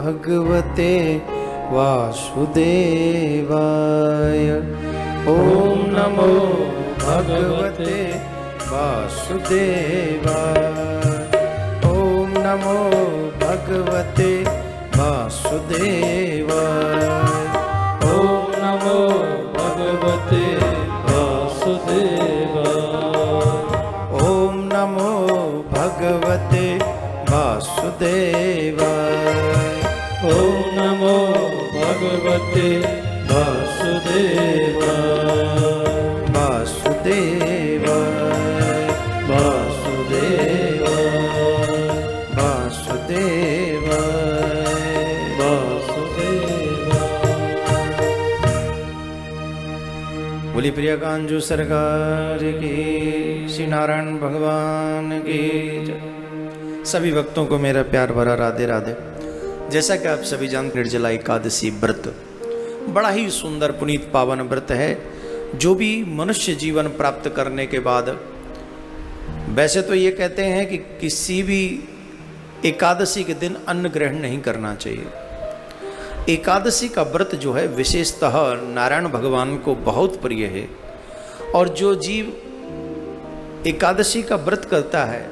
भगवते वासुदेवाय। ओम नमो भगवते वासुदेवाय। ओम नमो भगवते वासुदेवाय। ओम नमो भगवते वासुदेवाय। ओम नमो भगवते वासुदेवाय। ओम नमो भगवते वासुदेवाय। वासुदेवाय वासुदेवाय वासुदेवाय वासुदेवाय। बोली प्रिय कांजू सरकार की, श्री नारायण भगवान की जय। सभी भक्तों को मेरा प्यार भरा राधे राधे। जैसा कि आप सभी जानते, निर्जला एकादशी व्रत बड़ा ही सुंदर पुनीत पावन व्रत है, जो भी मनुष्य जीवन प्राप्त करने के बाद, वैसे तो ये कहते हैं कि किसी भी एकादशी के दिन अन्न ग्रहण नहीं करना चाहिए। एकादशी का व्रत जो है विशेषतः नारायण भगवान को बहुत प्रिय है, और जो जीव एकादशी का व्रत करता है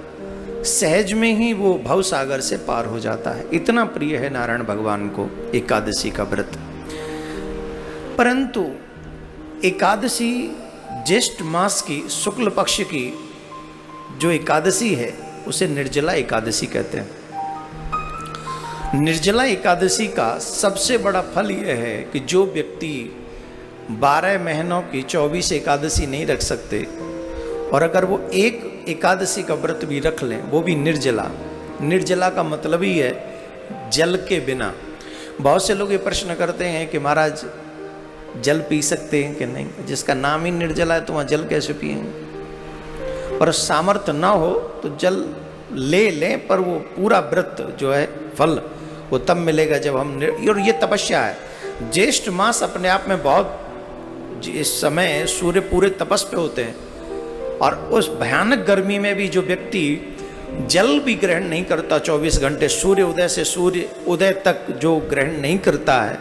सहज में ही वो भव सागर से पार हो जाता है। इतना प्रिय है नारायण भगवान को एकादशी का व्रत। परंतु एकादशी ज्येष्ठ मास की शुक्ल पक्ष की जो एकादशी है उसे निर्जला एकादशी कहते हैं। निर्जला एकादशी का सबसे बड़ा फल यह है कि जो व्यक्ति 12 महीनों की 24 एकादशी नहीं रख सकते, और अगर वो एक एकादशी का व्रत भी रख लें, वो भी निर्जला। निर्जला का मतलब ही है जल के बिना। बहुत से लोग ये प्रश्न करते हैं कि महाराज जल पी सकते हैं कि नहीं, जिसका नाम ही निर्जला है तो वहाँ जल कैसे पिएंगे। और सामर्थ्य ना हो तो जल ले लें, पर वो पूरा व्रत जो है फल वो तब मिलेगा जब हम और ये तपस्या है। ज्येष्ठ मास अपने आप में बहुत, इस समय सूर्य पूरे तपस पे होते हैं, और उस भयानक गर्मी में भी जो व्यक्ति जल भी ग्रहण नहीं करता 24 घंटे, सूर्य उदय से सूर्य उदय तक जो ग्रहण नहीं करता है,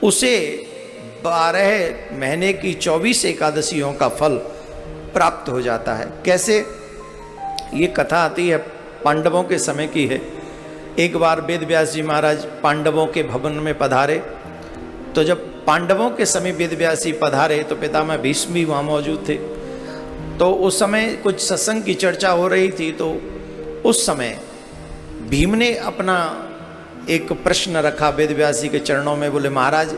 उसे 12 महीने की 24 एकादशियों का फल प्राप्त हो जाता है। कैसे? ये कथा आती है, पांडवों के समय की है। एक बार वेद व्यास जी महाराज पांडवों के भवन में पधारे, तो जब पांडवों के समय वेद व्यास जी पधारे तो पितामह भीष्म भी वहाँ मौजूद थे। तो उस समय कुछ सत्संग की चर्चा हो रही थी, तो उस समय भीम ने अपना एक प्रश्न रखा वेद व्यास जी के चरणों में। बोले महाराज,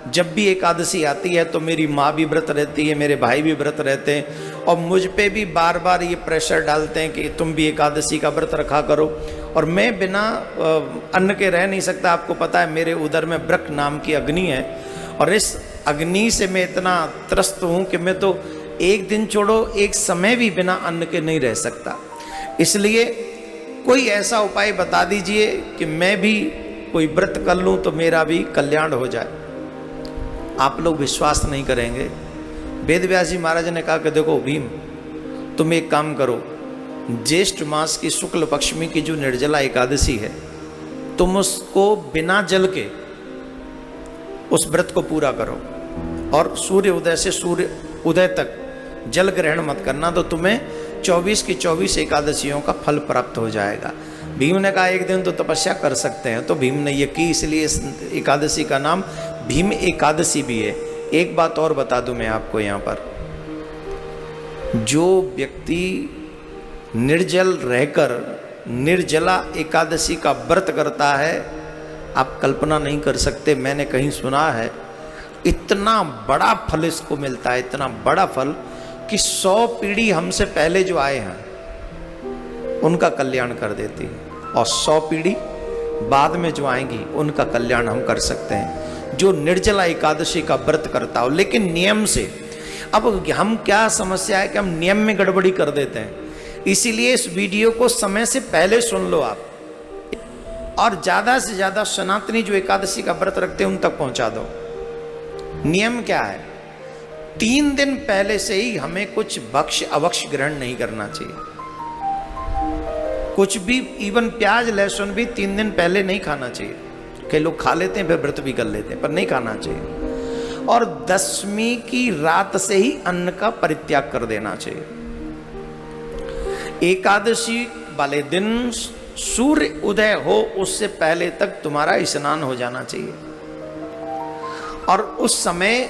जब भी एकादशी आती है तो मेरी माँ भी व्रत रहती है, मेरे भाई भी व्रत रहते हैं, और मुझ पे भी बार बार ये प्रेशर डालते हैं कि तुम भी एकादशी का व्रत रखा करो, और मैं बिना अन्न के रह नहीं सकता। आपको पता है मेरे उदर में ब्रक नाम की अग्नि है, और इस अग्नि से मैं इतना त्रस्त हूँ कि मैं तो एक दिन छोड़ो एक समय भी बिना अन्न के नहीं रह सकता। इसलिए कोई ऐसा उपाय बता दीजिए कि मैं भी कोई व्रत कर लूँ तो मेरा भी कल्याण हो जाए। आप लोग विश्वास नहीं करेंगे, वेद व्यास जी महाराज ने कहा कि देखो भीम, तुम एक काम करो, ज्येष्ठ मास की शुक्ल पक्षमी की जो निर्जला एकादशी है, तुम उसको बिना जल के उस व्रत को पूरा करो, और सूर्य उदय से सूर्य उदय तक जल ग्रहण मत करना, तो तुम्हें 24 की 24 एकादशियों का फल प्राप्त हो जाएगा। भीम ने कहा एक दिन तो तपस्या कर सकते हैं, तो भीम ने ये की, इसलिए इस एकादशी का नाम भीम एकादशी भी है। एक बात और बता दूं मैं आपको यहाँ पर, जो व्यक्ति निर्जल रहकर निर्जला एकादशी का व्रत करता है, आप कल्पना नहीं कर सकते, मैंने कहीं सुना है इतना बड़ा फल इसको मिलता है, इतना बड़ा फल कि 100 पीढ़ी हमसे पहले जो आए हैं उनका कल्याण कर देती है, और 100 पीढ़ी बाद में जो आएंगी उनका कल्याण हम कर सकते हैं, जो निर्जला एकादशी का व्रत करता हो, लेकिन नियम से। अब हम क्या समस्या है कि हम नियम में गड़बड़ी कर देते हैं, इसीलिए इस वीडियो को समय से पहले सुन लो आप, और ज़्यादा से ज़्यादा सनातनी जो एकादशी का व्रत रखते हैं उन तक पहुंचा दो। नियम क्या है? 3 दिन पहले से ही हमें कुछ भक्ष्य अवक्ष्य ग्रहण नहीं करना चाहिए। कुछ भी, इवन प्याज लहसुन भी 3 दिन पहले नहीं खाना चाहिए। कई लोग खा लेते हैं फिर व्रत भी कर लेते हैं, पर नहीं खाना चाहिए। और 10वीं की रात से ही अन्न का परित्याग कर देना चाहिए। एकादशी वाले दिन सूर्य उदय हो उससे पहले तक तुम्हारा स्नान हो जाना चाहिए, और उस समय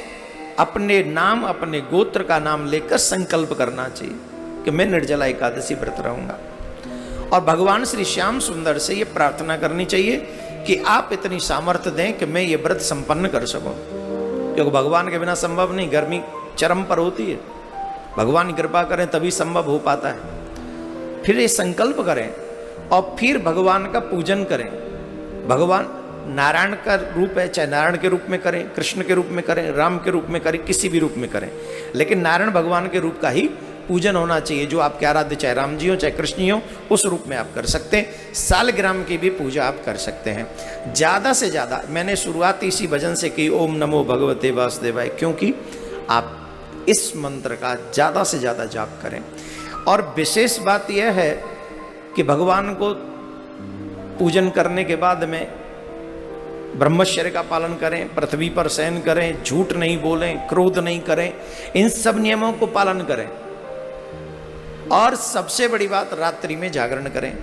अपने नाम, अपने गोत्र का नाम लेकर संकल्प करना चाहिए कि मैं निर्जला एकादशी व्रत रहूंगा। और भगवान श्री श्याम सुंदर से ये प्रार्थना करनी चाहिए कि आप इतनी सामर्थ्य दें कि मैं ये व्रत संपन्न कर सकूं, क्योंकि भगवान के बिना संभव नहीं। गर्मी चरम पर होती है, भगवान कृपा करें तभी संभव हो पाता है। फिर ये संकल्प करें और फिर भगवान का पूजन करें। भगवान नारायण का रूप है, चाहे नारायण के रूप में करें, कृष्ण के रूप में करें, राम के रूप में करें, किसी भी रूप में करें, लेकिन नारायण भगवान के रूप का ही पूजन होना चाहिए। जो आपके आराध्य, चाहे राम जी हो चाहे कृष्ण जी हो, उस रूप में आप कर सकते हैं। सालग्राम की भी पूजा आप कर सकते हैं। ज़्यादा से ज़्यादा मैंने शुरुआत इसी भजन से की, ओम नमो भगवते वासुदेवाय, क्योंकि आप इस मंत्र का ज़्यादा से ज़्यादा जाप करें। और विशेष बात यह है कि भगवान को पूजन करने के बाद में ब्रह्मचर्य का पालन करें, पृथ्वी पर शयन करें, झूठ नहीं बोलें, क्रोध नहीं करें, इन सब नियमों को पालन करें। और सबसे बड़ी बात, रात्रि में जागरण करें।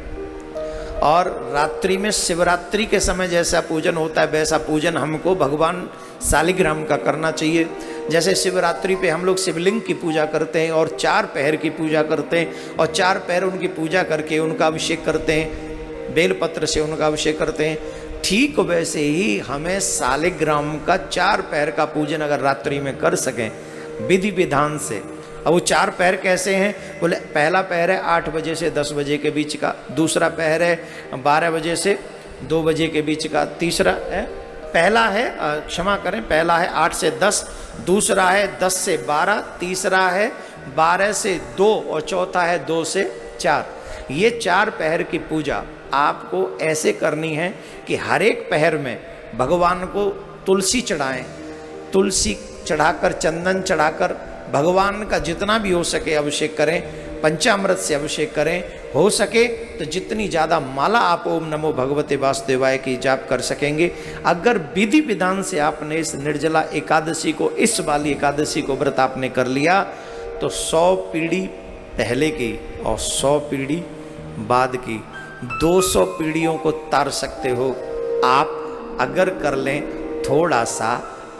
और रात्रि में शिवरात्रि के समय जैसा पूजन होता है वैसा पूजन हमको भगवान सालिग्राम का करना चाहिए। जैसे शिवरात्रि पे हम लोग शिवलिंग की पूजा करते हैं और 4 पहर की पूजा करते हैं, और 4 पहर उनकी पूजा करके उनका अभिषेक करते हैं, बेलपत्र से उनका अभिषेक करते हैं। ठीक वैसे ही हमें सालिग्राम का 4 पहर का पूजन अगर रात्रि में कर सकें विधि विधान से। अब वो 4 पहर कैसे हैं? बोले पहला पहर है 8 बजे से 10 बजे के बीच का, दूसरा पहर है 12 बजे से 2 बजे के बीच का, तीसरा है, पहला है क्षमा करें, पहला है 8 से 10, दूसरा है 10 से 12, तीसरा है 12 से 2 और चौथा है 2 से 4। ये 4 पहर की पूजा आपको ऐसे करनी है कि हर एक पहर में भगवान को तुलसी चढ़ाएं, तुलसी चढ़ाकर, चंदन चढ़ाकर भगवान का जितना भी हो सके अभिषेक करें, पंचामृत से अभिषेक करें। हो सके तो जितनी ज़्यादा माला आप ओम नमो भगवते वासुदेवाय की जाप कर सकेंगे। अगर विधि विधान से आपने इस निर्जला एकादशी को, इस वाली एकादशी को व्रत आपने कर लिया तो 100 पीढ़ी पहले की और 100 पीढ़ी बाद की 200 पीढ़ियों को तार सकते हो आप, अगर कर लें थोड़ा सा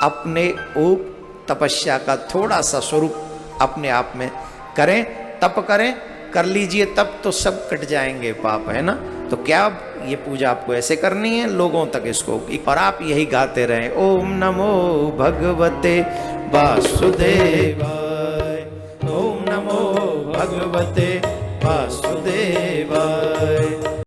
अपने ऊप तपस्या का थोड़ा सा स्वरूप अपने आप में करें, तप करें, कर लीजिए, तब तो सब कट जाएंगे पाप, है ना। तो क्या ये पूजा आपको ऐसे करनी है, लोगों तक इसको, और आप यही गाते रहें, ओम नमो भगवते वासुदेवाय, ओम नमो भगवते वासुदेवाय।